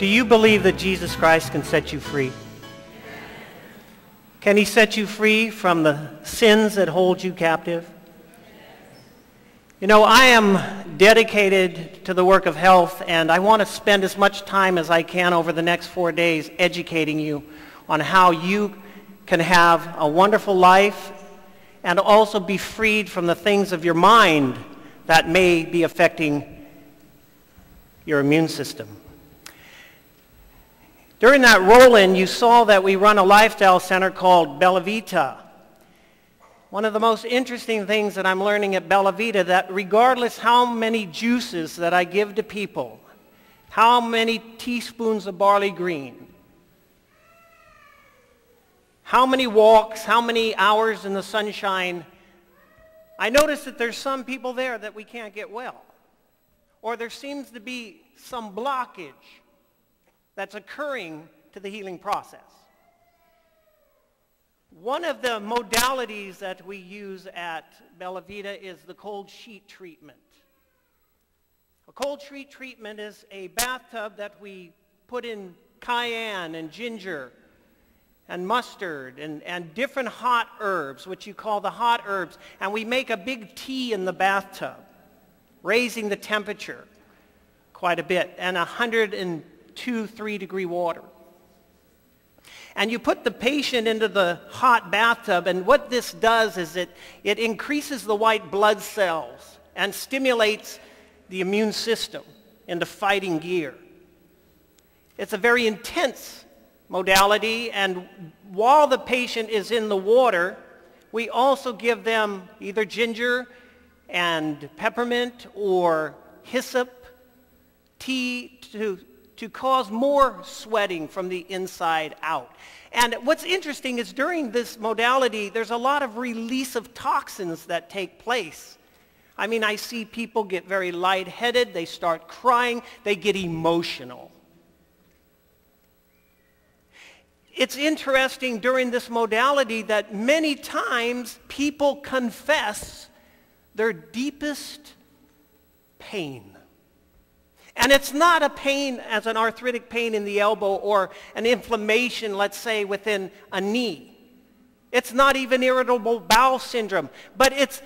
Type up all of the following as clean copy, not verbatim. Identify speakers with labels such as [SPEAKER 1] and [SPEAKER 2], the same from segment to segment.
[SPEAKER 1] Do you believe that Jesus Christ can set you free? Can he set you free from the sins that hold you captive? You know, I am dedicated to the work of health, and I want to spend as much time as I can over the next 4 days educating you on how you can have a wonderful life and also be freed from the things of your mind that may be affecting your immune system. During that roll-in, you saw that we run a lifestyle center called Bella Vita. One of the most interesting things that I'm learning at Bella Vita, that regardless how many juices that I give to people, how many teaspoons of barley green, how many walks, how many hours in the sunshine, I notice that there's some people there that we can't get well. Or there seems to be some blockage that's occurring to the healing process. One of the modalities that we use at Bella Vita is the cold sheet treatment. A cold sheet treatment is a bathtub that we put in cayenne and ginger and mustard and different hot herbs, which you call the hot herbs, and we make a big tea in the bathtub, raising the temperature quite a bit, and 102-3 degree water. And you put the patient into the hot bathtub, and what this does is it increases the white blood cells and stimulates the immune system into fighting gear. It's a very intense modality, and while the patient is in the water, we also give them either ginger and peppermint or hyssop tea to cause more sweating from the inside out. And what's interesting is during this modality, there's a lot of release of toxins that take place. I mean, I see people get very lightheaded, they start crying, they get emotional. It's interesting during this modality that many times people confess their deepest pain. And it's not a pain as an arthritic pain in the elbow or an inflammation, let's say, within a knee. It's not even irritable bowel syndrome, but it's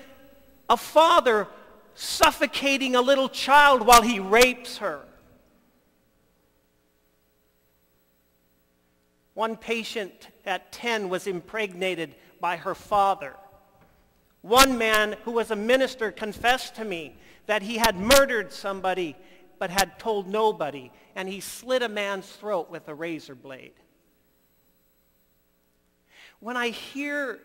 [SPEAKER 1] a father suffocating a little child while he rapes her. One patient at 10 was impregnated by her father. One man who was a minister confessed to me that he had murdered somebody but had told nobody, and he slit a man's throat with a razor blade. When I hear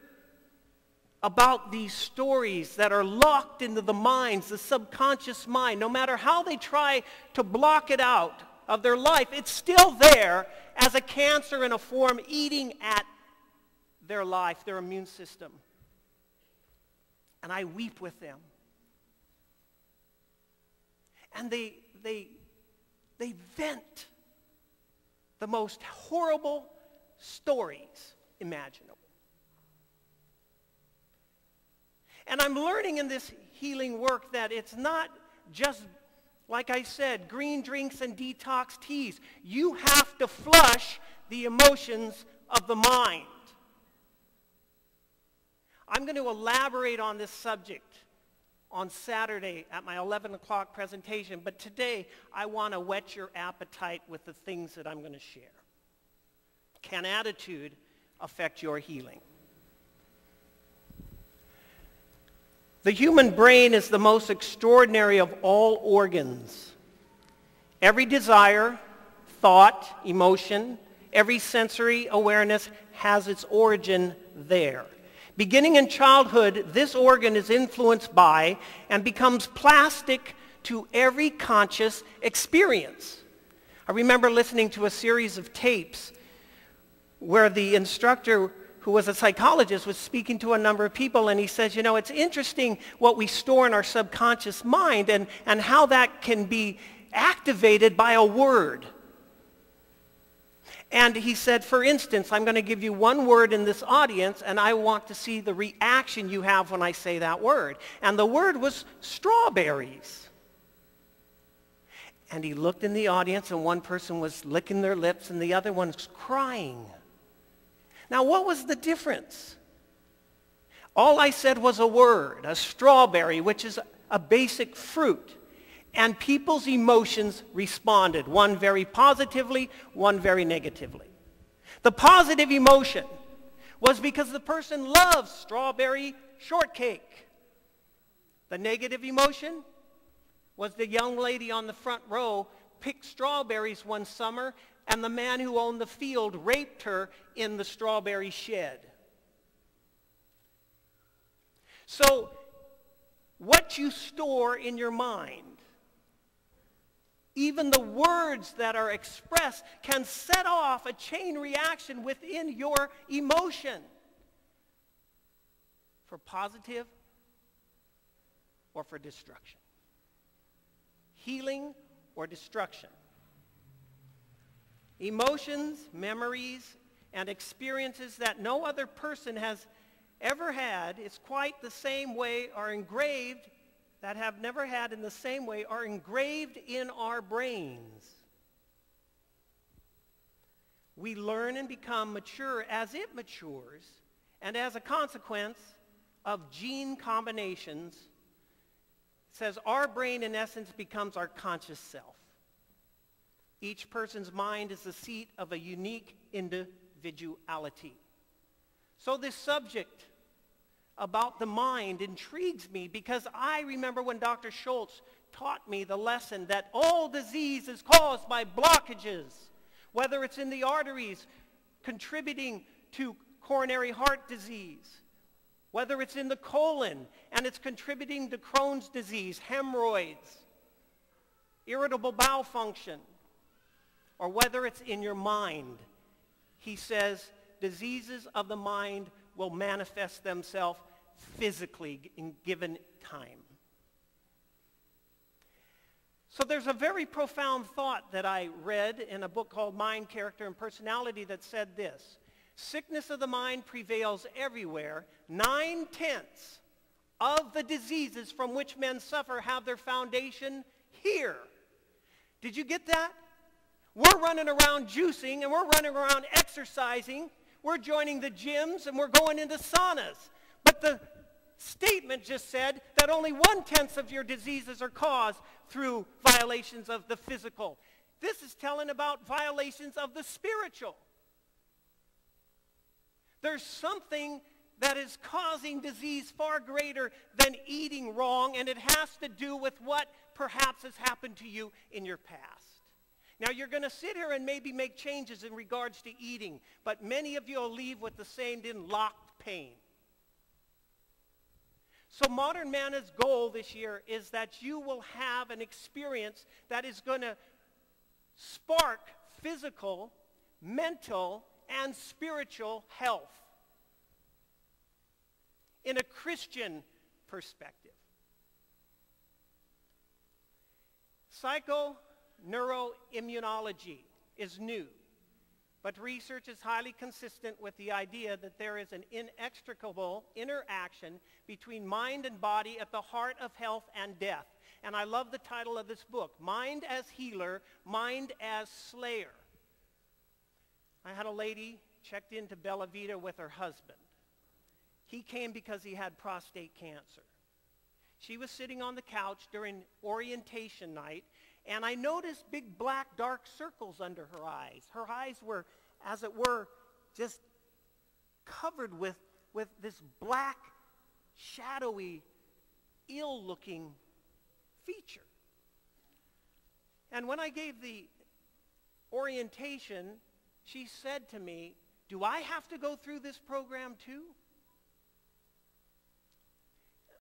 [SPEAKER 1] about these stories that are locked into the minds, the subconscious mind, no matter how they try to block it out of their life, it's still there as a cancer in a form eating at their life, their immune system. And I weep with them. And they vent the most horrible stories imaginable. And I'm learning in this healing work that it's not just, like I said, green drinks and detox teas. You have to flush the emotions of the mind. I'm going to elaborate on this subject on Saturday at my 11 o'clock presentation, but today I want to whet your appetite with the things that I'm going to share. Can attitude affect your healing? The human brain is the most extraordinary of all organs. Every desire, thought, emotion, every sensory awareness has its origin there. Beginning in childhood, this organ is influenced by and becomes plastic to every conscious experience. I remember listening to a series of tapes where the instructor, who was a psychologist, was speaking to a number of people, and he says, you know, it's interesting what we store in our subconscious mind and how that can be activated by a word. And he said, for instance, I'm going to give you one word in this audience, and I want to see the reaction you have when I say that word. And the word was strawberries. And he looked in the audience, and one person was licking their lips, and the other one was crying. Now, what was the difference? All I said was a word, a strawberry, which is a basic fruit. And people's emotions responded, one very positively, one very negatively. The positive emotion was because the person loves strawberry shortcake. The negative emotion was the young lady on the front row picked strawberries one summer, and the man who owned the field raped her in the strawberry shed. So, what you store in your mind, even the words that are expressed, can set off a chain reaction within your emotion for positive or for destruction. Healing or destruction. Emotions, memories, and experiences that no other person has ever had, it's quite the same way, are engraved, that have never had in the same way, are engraved in our brains. We learn and become mature as it matures, and as a consequence of gene combinations, it says our brain in essence becomes our conscious self. Each person's mind is the seat of a unique individuality. So this subject about the mind intrigues me because I remember when Dr. Schultz taught me the lesson that all disease is caused by blockages, whether it's in the arteries contributing to coronary heart disease, whether it's in the colon and it's contributing to Crohn's disease, hemorrhoids, irritable bowel function, or whether it's in your mind. He says diseases of the mind will manifest themselves physically in given time. So there's a very profound thought that I read in a book called Mind, Character, and Personality that said this: sickness of the mind prevails everywhere. 9/10 of the diseases from which men suffer have their foundation here. Did you get that? We're running around juicing, and we're running around exercising. We're joining the gyms, and we're going into saunas. But the statement just said that only 1/10 of your diseases are caused through violations of the physical. This is telling about violations of the spiritual. There's something that is causing disease far greater than eating wrong, and it has to do with what perhaps has happened to you in your past. Now, you're going to sit here and maybe make changes in regards to eating, but many of you will leave with the same locked pain. So Modern Manna's goal this year is that you will have an experience that is going to spark physical, mental, and spiritual health in a Christian perspective. Psychoneuroimmunology is new, but research is highly consistent with the idea that there is an inextricable interaction between mind and body at the heart of health and death. And I love the title of this book, Mind as Healer, Mind as Slayer. I had a lady checked into Bella Vita with her husband. He came because he had prostate cancer. She was sitting on the couch during orientation night, and I noticed big black dark circles under her eyes. Her eyes were, as it were, just covered with this black, shadowy, ill-looking feature. And when I gave the orientation, she said to me, "Do I have to go through this program too?"